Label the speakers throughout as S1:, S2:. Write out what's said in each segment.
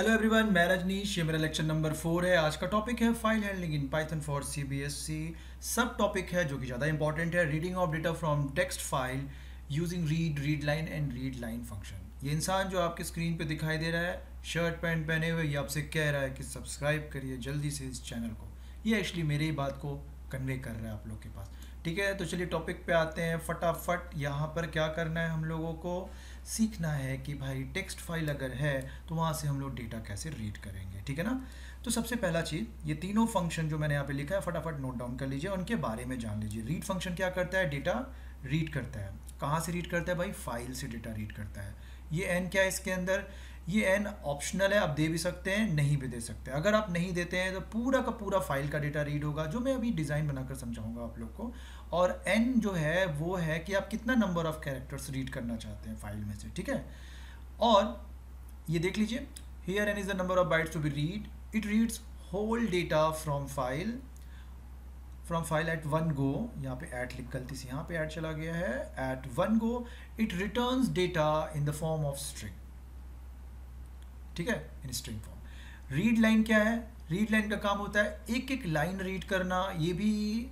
S1: Hello everyone, मैं रजनीश। ये मेरा लेक्चर नंबर 4 है। आज का टॉपिक है file handling in Python for CBSE. सब टॉपिक है जो कि ज़्यादा इंपॉर्टेंट है, reading of data from text file using read line and read line function. ये इंसान जो आपके स्क्रीन पे दिखाई दे रहा है शर्ट पैंट पहने हुए, ये आपसे कह रहा है कि सब्सक्राइब करिए जल्दी से इस चैनल को। ये एक्चुअली मेरी ही बात को कन्वे कर रहा है आप लोग के पास। ठीक है, तो चलिए टॉपिक पे आते हैं फटाफट। यहाँ पर क्या करना है, हम लोगों को सीखना है कि भाई टेक्स्ट फाइल अगर है तो वहाँ से हम लोग डेटा कैसे रीड करेंगे। ठीक है ना। तो सबसे पहला चीज़, ये तीनों फंक्शन जो मैंने यहाँ पे लिखा है फटाफट नोट डाउन कर लीजिए, उनके बारे में जान लीजिए। रीड फंक्शन क्या करता है, डेटा रीड करता है। कहाँ से रीड करता है भाई, फाइल से डेटा रीड करता है। ये एन क्या है इसके अंदर, ये एन ऑप्शनल है, आप दे भी सकते हैं नहीं भी दे सकते हैं। अगर आप नहीं देते हैं तो पूरा का पूरा फाइल का डेटा रीड होगा, जो मैं अभी डिज़ाइन बनाकर समझाऊंगा आप लोग को। और एन जो है वो है कि आप कितना नंबर ऑफ कैरेक्टर्स रीड करना चाहते हैं फाइल में से। ठीक है, और ये देख लीजिए, here n is the number of bytes to be read. It reads whole data from file at one go. यहाँ पे एट लिख गलती से यहाँ पे एट चला गया है, at one go it returns data in the form of string. ठीक है, in string form. Read line क्या है, रीड लाइन का काम होता है एक एक लाइन रीड करना। ये भी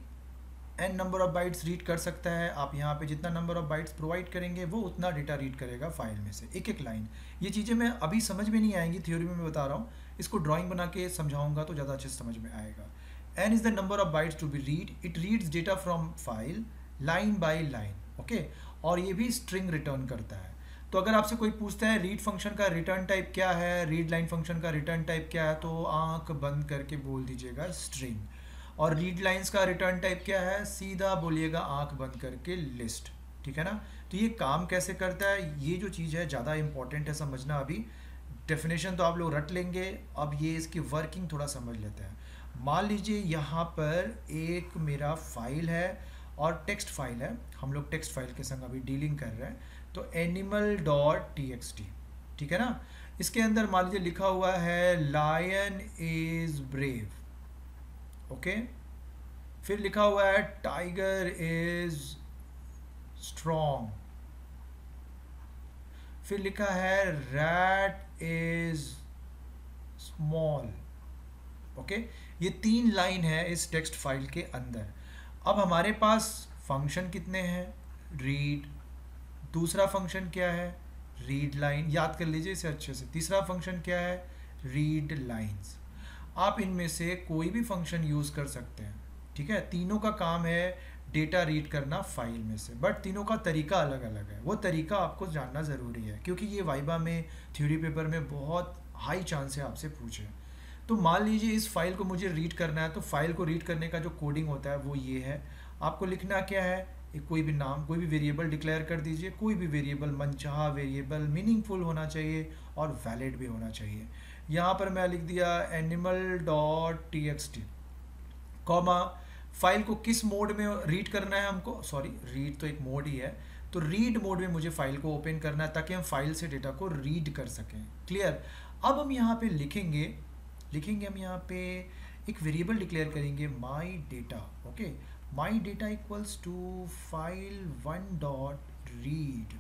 S1: n number of bytes read कर सकता है। आप यहाँ पे जितना नंबर ऑफ बाइट्स प्रोवाइड करेंगे वो उतना डेटा रीड करेगा फाइल में से, एक एक लाइन। ये चीज़ें मैं अभी समझ में नहीं आएंगी, थ्योरी में मैं बता रहा हूँ। इसको ड्राइंग बना के समझाऊंगा तो ज़्यादा अच्छे से समझ में आएगा। N is the number of bytes to be read. It reads data from file line by line. Okay, और ये भी स्ट्रिंग रिटर्न करता है। तो अगर आपसे कोई पूछता है रीड फंक्शन का रिटर्न टाइप क्या है, रीड लाइन फंक्शन का रिटर्न टाइप क्या है, तो आंख बंद करके बोल दीजिएगा स्ट्रिंग। और रीड लाइंस का रिटर्न टाइप क्या है, सीधा बोलिएगा आंख बंद करके लिस्ट। ठीक है ना। तो ये काम कैसे करता है, ये जो चीज़ है ज़्यादा इंपॉर्टेंट है समझना। अभी डेफिनेशन तो आप लोग रट लेंगे, अब ये इसकी वर्किंग थोड़ा समझ लेते हैं। मान लीजिए यहाँ पर एक मेरा फाइल है और टेक्स्ट फाइल है, हम लोग टेक्स्ट फाइल के संग अभी डीलिंग कर रहे हैं। तो animal dot T x T, ठीक है ना। इसके अंदर मान लीजिए लिखा हुआ है लायन इज ब्रेव। ओके, फिर लिखा हुआ है टाइगर इज स्ट्रॉन्ग। फिर लिखा है रैट इज स्मॉल। ओके, ये 3 लाइन है इस टेक्स्ट फाइल के अंदर। अब हमारे पास फंक्शन कितने हैं, रीड। दूसरा फंक्शन क्या है, रीड लाइन, याद कर लीजिए इसे अच्छे से। तीसरा फंक्शन क्या है, रीड लाइंस। आप इनमें से कोई भी फंक्शन यूज़ कर सकते हैं। ठीक है, तीनों का काम है डेटा रीड करना फाइल में से, बट तीनों का तरीका अलग अलग है। वो तरीका आपको जानना ज़रूरी है क्योंकि ये वाइवा में थ्योरी पेपर में बहुत हाई चांस है आपसे पूछे। तो मान लीजिए इस फाइल को मुझे रीड करना है, तो फाइल को रीड करने का जो कोडिंग होता है वो ये है। आपको लिखना क्या है, एक कोई भी नाम, कोई भी वेरिएबल डिक्लेयर कर दीजिए। कोई भी वेरिएबल, मनचाहा वेरिएबल, मीनिंगफुल होना चाहिए और वैलिड भी होना चाहिए। यहाँ पर मैं लिख दिया animal dot T x T, comma, file को किस मोड में रीड करना है हमको, सॉरी रीड तो एक मोड ही है, तो रीड मोड में मुझे फाइल को ओपन करना है ताकि हम फाइल से डेटा को रीड कर सकें। क्लियर। अब हम यहाँ पे लिखेंगे हम यहाँ पे एक वेरिएबल डिक्लेयर करेंगे my data. Okay, my data equals to file one dot read.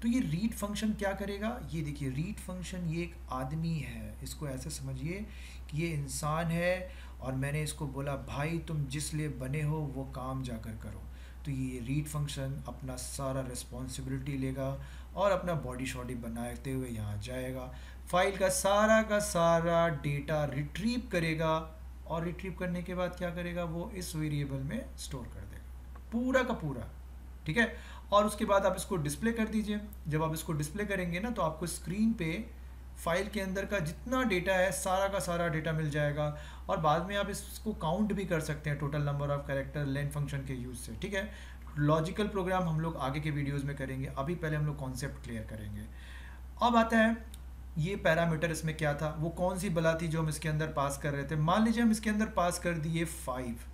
S1: तो ये रीड फंक्शन क्या करेगा, ये देखिए रीड फंक्शन ये एक आदमी है, इसको ऐसे समझिए कि ये इंसान है और मैंने इसको बोला भाई तुम जिस लिए बने हो वो काम जाकर करो। तो ये रीड फंक्शन अपना सारा रिस्पॉन्सिबिलिटी लेगा और अपना बॉडी शॉडी बनाते हुए यहाँ जाएगा, फाइल का सारा डेटा रिट्रीव करेगा और रिट्रीव करने के बाद क्या करेगा, वो इस वेरिएबल में स्टोर कर देगा पूरा का पूरा। ठीक है, और उसके बाद आप इसको डिस्प्ले कर दीजिए। जब आप इसको डिस्प्ले करेंगे ना तो आपको स्क्रीन पे फाइल के अंदर का जितना डेटा है सारा का सारा डेटा मिल जाएगा। और बाद में आप इसको काउंट भी कर सकते हैं total number of character len function के यूज़ से। ठीक है, लॉजिकल प्रोग्राम हम लोग आगे के वीडियोज़ में करेंगे, अभी पहले हम लोग कॉन्सेप्ट क्लियर करेंगे। अब आता है ये पैरामीटर, इसमें क्या था, वो कौन सी बला थी जो हम इसके अंदर पास कर रहे थे। मान लीजिए हम इसके अंदर पास कर दिए 5,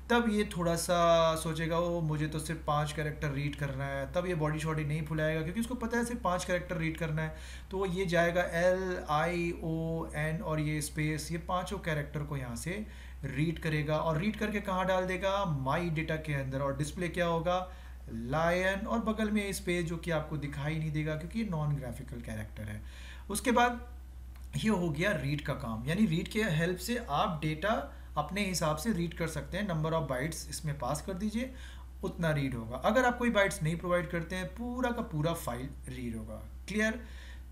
S1: तब ये थोड़ा सा सोचेगा वो मुझे तो सिर्फ 5 कैरेक्टर रीड करना है, तब ये बॉडी शॉडी नहीं फुलाएगा क्योंकि उसको पता है सिर्फ 5 कैरेक्टर रीड करना है। तो वो ये जाएगा LION और ये स्पेस, ये पांचों कैरेक्टर को यहाँ से रीड करेगा और रीड करके कहाँ डाल देगा, माई डेटा के अंदर। और डिस्प्ले क्या होगा, लायन, और बगल में स्पेस जो कि आपको दिखाई नहीं देगा क्योंकि ये नॉन ग्राफिकल कैरेक्टर है। उसके बाद ये हो गया रीड का काम, यानी रीड के हेल्प से आप डेटा अपने हिसाब से रीड कर सकते हैं। नंबर ऑफ बाइट्स इसमें पास कर दीजिए, उतना रीड होगा। अगर आप कोई बाइट्स नहीं प्रोवाइड करते हैं, पूरा का पूरा फाइल रीड होगा। क्लियर?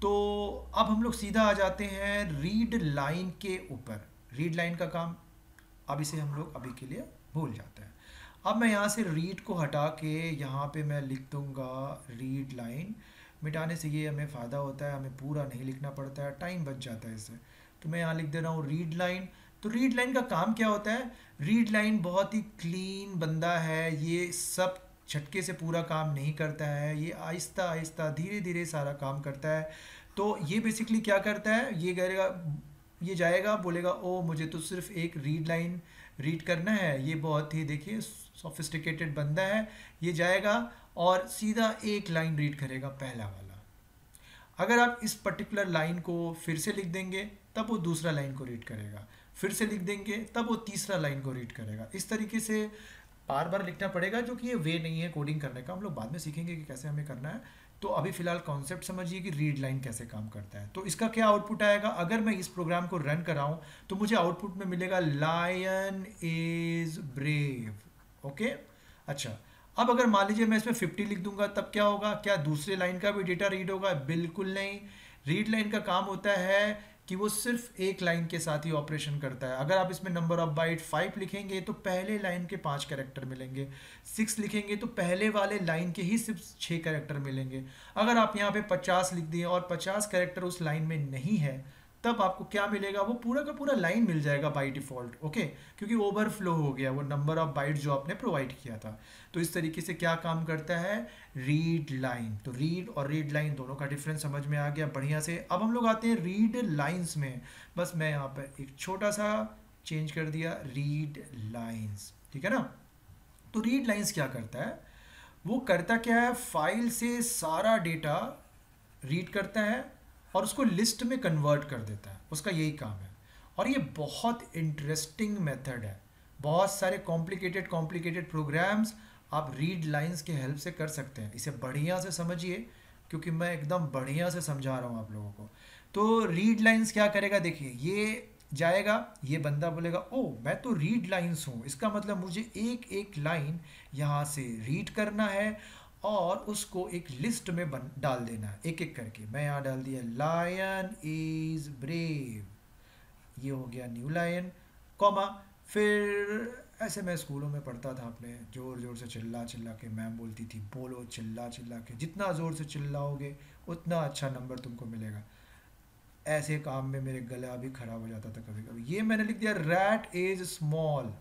S1: तो अब हम लोग सीधा आ जाते हैं रीड लाइन के ऊपर। रीड लाइन का काम अब इसे हम लोग अभी के लिए भूल जाते हैं। अब मैं यहाँ से रीड को हटा के यहाँ पे मैं लिख दूंगा रीड लाइन। मिटाने से ये हमें फ़ायदा होता है, हमें पूरा नहीं लिखना पड़ता है, टाइम बच जाता है इससे। तो मैं यहाँ लिख दे रहा हूँ रीड लाइन। तो रीड लाइन का काम क्या होता है? रीड लाइन बहुत ही क्लीन बंदा है, ये सब झटके से पूरा काम नहीं करता है, ये आहिस्ता आहिस्ता धीरे धीरे सारा काम करता है। तो ये बेसिकली क्या करता है, ये करेगा, ये जाएगा, बोलेगा ओ मुझे तो सिर्फ एक रीड लाइन रीड करना है। ये बहुत ही देखिए सोफिस्टिकेटेड बंदा है। ये जाएगा और सीधा एक लाइन रीड करेगा, पहला वाला। अगर आप इस पर्टिकुलर लाइन को फिर से लिख देंगे तब वो दूसरा लाइन को रीड करेगा, फिर से लिख देंगे तब वो तीसरा लाइन को रीड करेगा। इस तरीके से बार बार लिखना पड़ेगा, जो कि ये वे नहीं है कोडिंग करने का। हम लोग बाद में सीखेंगे कि कैसे हमें करना है। तो अभी फिलहाल कॉन्सेप्ट समझिए कि रीड लाइन कैसे काम करता है। तो इसका क्या आउटपुट आएगा, अगर मैं इस प्रोग्राम को रन कराऊं तो मुझे आउटपुट में मिलेगा लायन इज ब्रेव। ओके, अच्छा। अब अगर मान लीजिए मैं इसमें 50 लिख दूंगा तब क्या होगा? क्या दूसरे लाइन का भी डेटा रीड होगा? बिल्कुल नहीं। रीड लाइन का काम होता है कि वो सिर्फ एक लाइन के साथ ही ऑपरेशन करता है। अगर आप इसमें नंबर ऑफ बाइट 5 लिखेंगे तो पहले लाइन के 5 कैरेक्टर मिलेंगे, 6 लिखेंगे तो पहले वाले लाइन के ही सिर्फ 6 कैरेक्टर मिलेंगे। अगर आप यहाँ पे 50 लिख दिए और 50 कैरेक्टर उस लाइन में नहीं है, तब आपको क्या मिलेगा? वो पूरा का पूरा लाइन मिल जाएगा बाय डिफ़ॉल्ट। ओके, क्योंकि ओवरफ्लो हो गया वो नंबर ऑफ बाइट जो आपने प्रोवाइड किया था। तो इस तरीके से क्या काम करता है रीड लाइन। तो रीड और रीड लाइन दोनों का डिफरेंस समझ में आ गया बढ़िया से। अब हम लोग आते हैं रीड लाइंस में। बस मैं यहाँ पर एक छोटा सा चेंज कर दिया, रीड लाइंस, ठीक है ना। तो रीड लाइंस क्या करता है? वो करता क्या है, फाइल से सारा डेटा रीड करता है और उसको लिस्ट में कन्वर्ट कर देता है, उसका यही काम है। और ये बहुत इंटरेस्टिंग मेथड है। बहुत सारे कॉम्प्लिकेटेड कॉम्प्लिकेटेड प्रोग्राम्स आप रीड लाइंस के हेल्प से कर सकते हैं। इसे बढ़िया से समझिए, क्योंकि मैं एकदम बढ़िया से समझा रहा हूँ आप लोगों को। तो रीड लाइंस क्या करेगा, देखिए ये जाएगा, ये बंदा बोलेगा ओ मैं तो रीड लाइंस हूँ, इसका मतलब मुझे एक एक लाइन यहाँ से रीड करना है और उसको एक लिस्ट में डाल देना है एक एक करके। मैं यहाँ डाल दिया लायन इज ब्रेव, ये हो गया न्यू लाइन, कॉमा। फिर ऐसे मैं स्कूलों में पढ़ता था, अपने ज़ोर ज़ोर से चिल्ला चिल्ला के मैम बोलती थी बोलो चिल्ला चिल्ला के, जितना ज़ोर से चिल्लाओगे उतना अच्छा नंबर तुमको मिलेगा। ऐसे काम में मेरे गला भी खराब हो जाता था कभी कभी। ये मैंने लिख दिया रैट इज स्मॉल,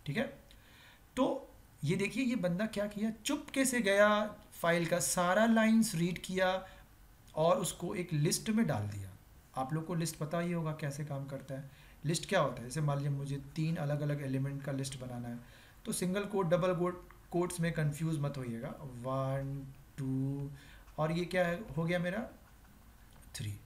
S1: ठीक है। तो ये देखिए ये बंदा क्या किया, चुपके से गया, फाइल का सारा लाइंस रीड किया और उसको एक लिस्ट में डाल दिया। आप लोग को लिस्ट पता ही होगा कैसे काम करता है। लिस्ट क्या होता है, जैसे मान लीजिए मुझे 3 अलग अलग एलिमेंट का लिस्ट बनाना है, तो सिंगल कोट डबल कोट्स में कंफ्यूज मत होइएगा। 1 2 और ये क्या है, हो गया मेरा 3।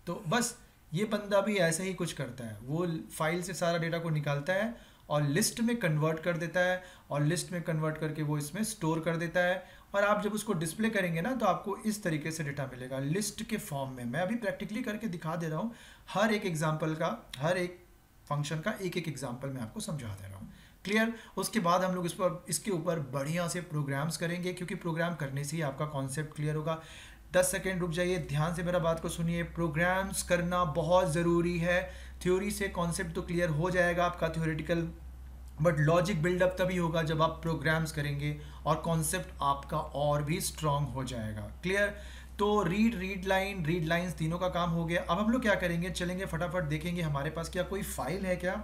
S1: तो बस ये बंदा भी ऐसे ही कुछ करता है, वो फाइल से सारा डेटा को निकालता है और लिस्ट में कन्वर्ट कर देता है, और लिस्ट में कन्वर्ट करके वो इसमें स्टोर कर देता है। और आप जब उसको डिस्प्ले करेंगे ना तो आपको इस तरीके से डेटा मिलेगा लिस्ट के फॉर्म में। मैं अभी प्रैक्टिकली करके दिखा दे रहा हूँ, हर एक एग्जाम्पल का, हर एक फंक्शन का एक एक एग्जाम्पल मैं आपको समझा दे रहा हूँ। क्लियर? उसके बाद हम लोग इसके ऊपर बढ़िया से प्रोग्राम्स करेंगे, क्योंकि प्रोग्राम करने से ही आपका कॉन्सेप्ट क्लियर होगा। 10 सेकेंड रुक जाइए, ध्यान से मेरा बात को सुनिए। प्रोग्राम्स करना बहुत ज़रूरी है। थ्योरी से कॉन्सेप्ट तो क्लियर हो जाएगा आपका थ्योरेटिकल, बट लॉजिक बिल्डअप तभी होगा जब आप प्रोग्राम्स करेंगे और कॉन्सेप्ट आपका और भी स्ट्रांग हो जाएगा। क्लियर? तो रीड लाइंस तीनों का काम हो गया। अब हम लोग क्या करेंगे, चलेंगे फटाफट देखेंगे हमारे पास क्या कोई फाइल है क्या।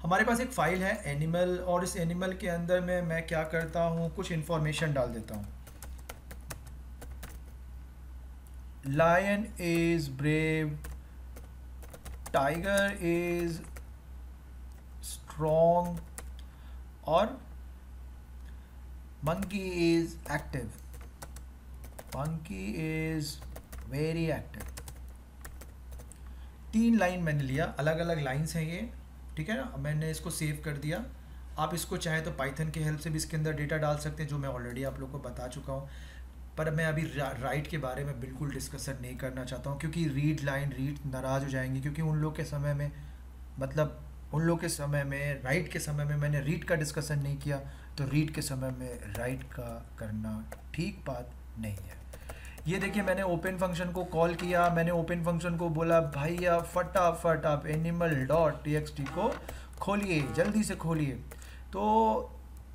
S1: हमारे पास एक फाइल है एनिमल, और इस एनिमल के अंदर में मैं क्या करता हूँ, कुछ इंफॉर्मेशन डाल देता हूँ। Lion is brave, tiger is strong और monkey is active. Monkey is very active. 3 line मैंने लिया, अलग अलग लाइंस हैं ये, ठीक है ना। मैंने इसको सेव कर दिया। आप इसको चाहे तो पाइथन के हेल्प से भी इसके अंदर डेटा डाल सकते हैं, जो मैं ऑलरेडी आप लोग को बता चुका हूँ। पर मैं अभी राइट के बारे में बिल्कुल डिस्कशन नहीं करना चाहता हूँ, क्योंकि रीड नाराज़ हो जाएंगे, क्योंकि उन लोग के समय में, मतलब उन लोग के समय में, राइट के समय में मैंने रीड का डिस्कशन नहीं किया, तो रीड के समय में राइट का करना ठीक बात नहीं है। ये देखिए, मैंने ओपन फंक्शन को कॉल किया, मैंने ओपन फंक्शन को बोला भैया फटाफट आप एनिमल डॉट टी को खोलिए, जल्दी से खोलिए। तो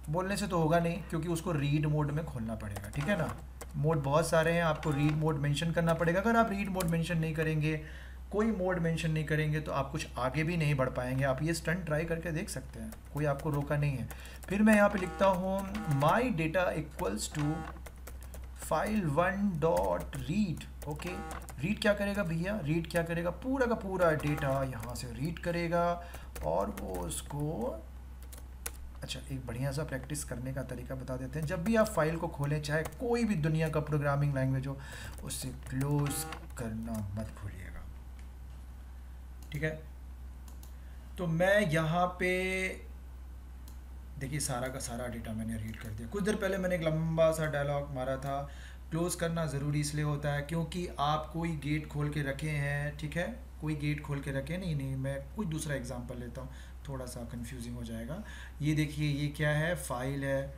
S1: बोलने से तो होगा नहीं, क्योंकि उसको रीड मोड में खोलना पड़ेगा, ठीक है ना। मोड बहुत सारे हैं, आपको रीड मोड मेंशन करना पड़ेगा। अगर आप रीड मोड मेंशन नहीं करेंगे, कोई मोड मेंशन नहीं करेंगे, तो आप कुछ आगे भी नहीं बढ़ पाएंगे। आप ये स्टंट ट्राई करके देख सकते हैं, कोई आपको रोका नहीं है। फिर मैं यहाँ पे लिखता हूँ my data equals to file1 dot read. Okay, read क्या करेगा भैया, रीड क्या करेगा, पूरा का पूरा डेटा यहाँ से रीड करेगा और वो उसको, अच्छा एक बढ़िया सा प्रैक्टिस करने का तरीका बता देते हैं। जब भी आप फाइल को खोलें, चाहे कोई भी दुनिया का प्रोग्रामिंग लैंग्वेज हो, उससे क्लोज करना मत भूलिएगा, ठीक है। तो मैं यहाँ पे देखिए सारा का सारा डेटा मैंने रीड कर दिया। कुछ देर पहले मैंने एक लंबा सा डायलॉग मारा था। क्लोज़ करना ज़रूरी इसलिए होता है क्योंकि आप कोई गेट खोल के रखे हैं, ठीक है, कोई गेट खोल के रखे, नहीं मैं कोई दूसरा एग्जांपल लेता हूँ, थोड़ा सा कंफ्यूजिंग हो जाएगा। ये देखिए, ये क्या है, फाइल है,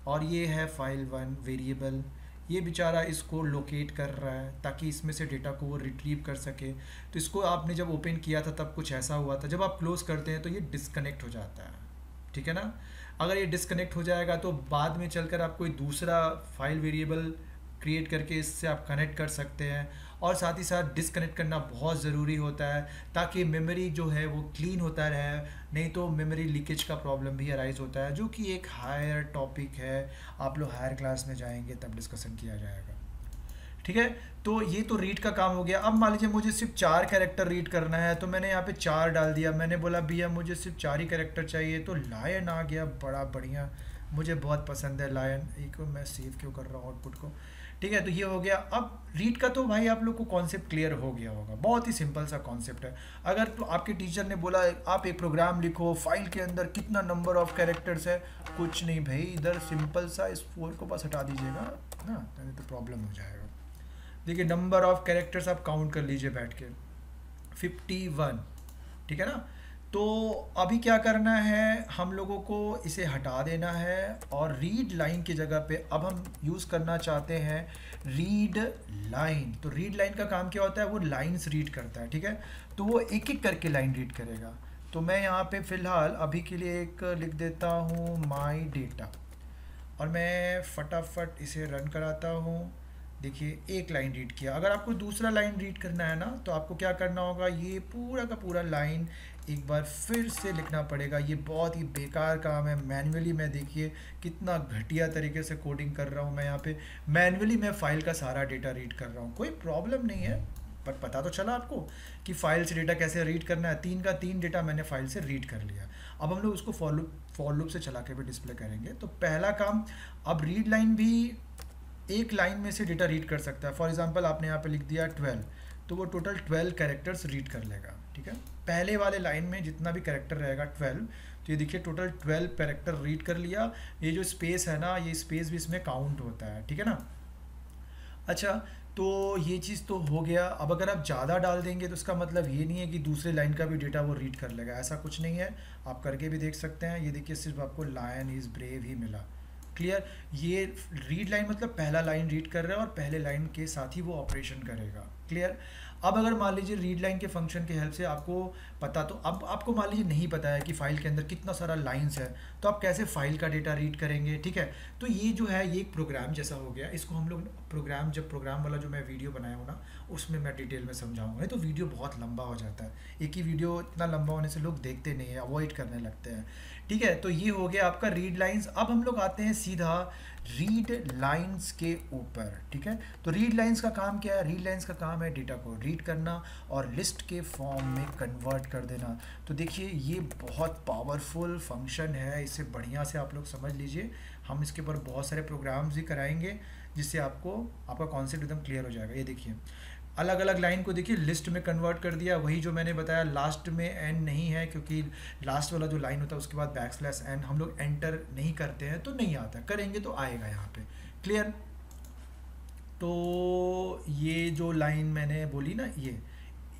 S1: और ये है file1 वेरिएबल। ये बेचारा इसको लोकेट कर रहा है ताकि इसमें से डेटा को वो रिट्रीव कर सके। तो इसको आपने जब ओपन किया था तब कुछ ऐसा हुआ था, जब आप क्लोज़ करते हैं तो ये डिस्कनेक्ट हो जाता है, ठीक है ना। अगर ये डिस्कनेक्ट हो जाएगा तो बाद में चलकर आप कोई दूसरा फाइल वेरिएबल क्रिएट करके इससे आप कनेक्ट कर सकते हैं। और साथ ही साथ डिस्कनेक्ट करना बहुत ज़रूरी होता है ताकि मेमोरी जो है वो क्लीन होता रहे, नहीं तो मेमोरी लीकेज का प्रॉब्लम भी अराइज होता है, जो कि एक हायर टॉपिक है। आप लोग हायर क्लास में जाएंगे तब डिस्कशन किया जाएगा, ठीक है। तो ये तो रीड का काम हो गया। अब मान लीजिए मुझे सिर्फ 4 कैरेक्टर रीड करना है, तो मैंने यहाँ पे 4 डाल दिया। मैंने बोला भैया मुझे सिर्फ 4 ही कैरेक्टर चाहिए, तो लायन आ गया, बड़ा बढ़िया, मुझे बहुत पसंद है लायन। एक मैं सेव क्यों कर रहा हूँ आउटपुट को, ठीक है। तो ये हो गया। अब रीड का तो भाई आप लोग को कॉन्सेप्ट क्लियर हो गया होगा, बहुत ही सिंपल सा कॉन्सेप्ट है। अगर तो आपके टीचर ने बोला आप एक प्रोग्राम लिखो, फाइल के अंदर कितना नंबर ऑफ कैरेक्टर्स है, कुछ नहीं भाई, इधर सिंपल सा इस 4 को बस हटा दीजिएगा ना, नहीं तो प्रॉब्लम हो जाएगा। देखिए नंबर ऑफ कैरेक्टर्स आप काउंट कर लीजिए बैठ के, 51, ठीक है ना। तो अभी क्या करना है, हम लोगों को इसे हटा देना है और रीड लाइन की जगह पे अब हम यूज़ करना चाहते हैं रीड लाइन। तो रीड लाइन का काम क्या होता है, वो लाइंस रीड करता है, ठीक है। तो वो एक एक करके लाइन रीड करेगा। तो मैं यहाँ पे फ़िलहाल अभी के लिए एक लिख देता हूँ माई डेटा, और मैं फटाफट इसे रन कराता हूँ। देखिए एक लाइन रीड किया। अगर आपको दूसरा लाइन रीड करना है ना, तो आपको क्या करना होगा, ये पूरा का पूरा लाइन एक बार फिर से लिखना पड़ेगा। ये बहुत ही बेकार काम है, मैन्युअली मैं देखिए कितना घटिया तरीके से कोडिंग कर रहा हूँ। मैं यहाँ पे मैन्युअली मैं फाइल का सारा डेटा रीड कर रहा हूँ, कोई प्रॉब्लम नहीं है, पर पता तो चला आपको कि फाइल से डेटा कैसे रीड करना है। 3 का 3 डेटा मैंने फाइल से रीड कर लिया। अब हम लोग उसको फॉर लूप से चला के भी डिस्प्ले करेंगे। तो पहला काम, अब रीड लाइन भी एक लाइन में से डेटा रीड कर सकता है। फॉर एग्जांपल आपने यहाँ पे लिख दिया 12, तो वो टोटल 12 कैरेक्टर्स रीड कर लेगा, ठीक है। पहले वाले लाइन में जितना भी कैरेक्टर रहेगा 12, तो ये देखिए टोटल 12 कैरेक्टर रीड कर लिया। ये जो स्पेस है ना, ये स्पेस भी इसमें काउंट होता है, ठीक है ना। अच्छा, तो ये चीज़ तो हो गया। अब अगर आप ज़्यादा डाल देंगे तो इसका मतलब ये नहीं है कि दूसरे लाइन का भी डेटा वो रीड कर लेगा, ऐसा कुछ नहीं है। आप करके भी देख सकते हैं। ये देखिए सिर्फ आपको लायन इज़ ब्रेव ही मिला, क्लियर। ये रीड लाइन मतलब पहला लाइन रीड कर रहा है और पहले लाइन के साथ ही वो ऑपरेशन करेगा, क्लियर। अब अगर मान लीजिए रीड लाइन के फंक्शन के हेल्प से आपको पता, तो अब आपको मान लीजिए नहीं पता है कि फाइल के अंदर कितना सारा लाइंस है, तो आप कैसे फाइल का डेटा रीड करेंगे, ठीक है। तो ये जो है ये एक प्रोग्राम जैसा हो गया। इसको हम लोग प्रोग्राम, जब प्रोग्राम वाला जो मैं वीडियो बनाया हूँ ना, उसमें मैं डिटेल में समझाऊंगा, नहीं तो वीडियो बहुत लंबा हो जाता है। एक ही वीडियो इतना लंबा होने से लोग देखते नहीं है, अवॉइड करने लगते हैं, ठीक है। तो ये हो गया आपका रीड लाइंस। अब हम लोग आते हैं सीधा रीड लाइंस के ऊपर, ठीक है। तो रीड लाइंस का काम क्या है, रीड लाइंस का काम है डेटा को रीड करना और लिस्ट के फॉर्म में कन्वर्ट कर देना। तो देखिए ये बहुत पावरफुल फंक्शन है, इसे बढ़िया से आप लोग समझ लीजिए। हम इसके ऊपर बहुत सारे प्रोग्राम्स भी कराएंगे जिससे आपका कॉन्सेप्ट एकदम क्लियर हो जाएगा। ये देखिए अलग अलग लाइन को देखिए लिस्ट में कन्वर्ट कर दिया। वही जो मैंने बताया, लास्ट में एन नहीं है क्योंकि लास्ट वाला जो लाइन होता है उसके बाद बैकस्लैश एन हम लोग एंटर नहीं करते हैं, तो नहीं आता, करेंगे तो आएगा यहाँ पे, क्लियर। तो ये जो लाइन मैंने बोली ना, ये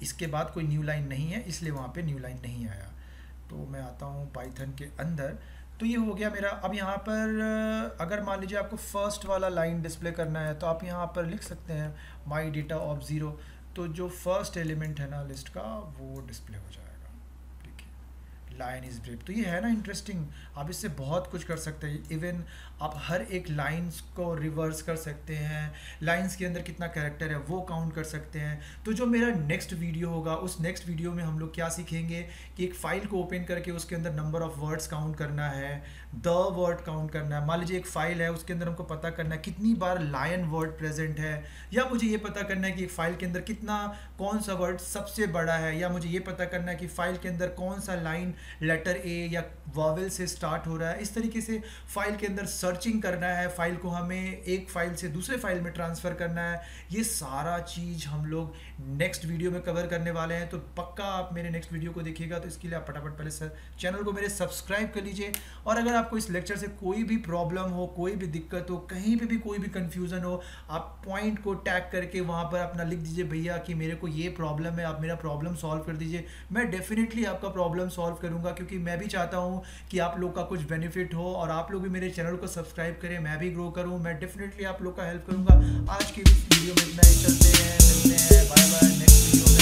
S1: इसके बाद कोई न्यू लाइन नहीं है, इसलिए वहाँ पे न्यू लाइन नहीं आया। तो मैं आता हूँ पाइथन के अंदर। तो ये हो गया मेरा। अब यहाँ पर अगर मान लीजिए आपको फर्स्ट वाला लाइन डिस्प्ले करना है तो आप यहाँ पर लिख सकते हैं माई डेटा ऑफ ज़ीरो। तो जो फर्स्ट एलिमेंट है ना लिस्ट का वो डिस्प्ले हो जाएगा। ठीक है, लाइन इज ब्रेक। तो ये है ना इंटरेस्टिंग, आप इससे बहुत कुछ कर सकते हैं। इवन आप हर एक लाइंस को रिवर्स कर सकते हैं, लाइंस के अंदर कितना कैरेक्टर है वो काउंट कर सकते हैं। तो जो मेरा नेक्स्ट वीडियो होगा, उस नेक्स्ट वीडियो में हम लोग क्या सीखेंगे कि एक फाइल को ओपन करके उसके अंदर नंबर ऑफ वर्ड्स काउंट करना है, द वर्ड काउंट करना है। मान लीजिए एक फाइल है, उसके अंदर हमको पता करना है कितनी बार लायन वर्ड प्रेजेंट है, या मुझे ये पता करना है कि एक फाइल के अंदर कितना कौन सा वर्ड सबसे बड़ा है, या मुझे ये पता करना है कि फाइल के अंदर कौन सा लाइन लेटर ए या वॉवेल से स्टार्ट हो रहा है। इस तरीके से फाइल के अंदर सर्चिंग करना है, फाइल को हमें एक फाइल से दूसरे फाइल में ट्रांसफ़र करना है। ये सारा चीज़ हम लोग नेक्स्ट वीडियो में कवर करने वाले हैं। तो पक्का आप मेरे नेक्स्ट वीडियो को देखिएगा। तो इसके लिए आप फटाफट पहले चैनल को मेरे सब्सक्राइब कर लीजिए। और अगर आपको इस लेक्चर से कोई भी प्रॉब्लम हो, कोई भी दिक्कत हो, कहीं पे भी कोई भी कन्फ्यूज़न हो, आप पॉइंट को टैग करके वहाँ पर अपना लिख दीजिए भैया कि मेरे को ये प्रॉब्लम है, आप मेरा प्रॉब्लम सॉल्व कर दीजिए। मैं डेफिनेटली आपका प्रॉब्लम सॉल्व करूँगा, क्योंकि मैं भी चाहता हूँ कि आप लोग का कुछ बेनिफिट हो और आप लोग भी मेरे चैनल को सब्सक्राइब करें, मैं भी ग्रो करूँ। मैं डेफिनेटली आप लोग का हेल्प करूँगा। आज की इस वीडियो में इतना ही। चलते हैं, मिलते हैं, बाय बाय नेक्स्ट वीडियो।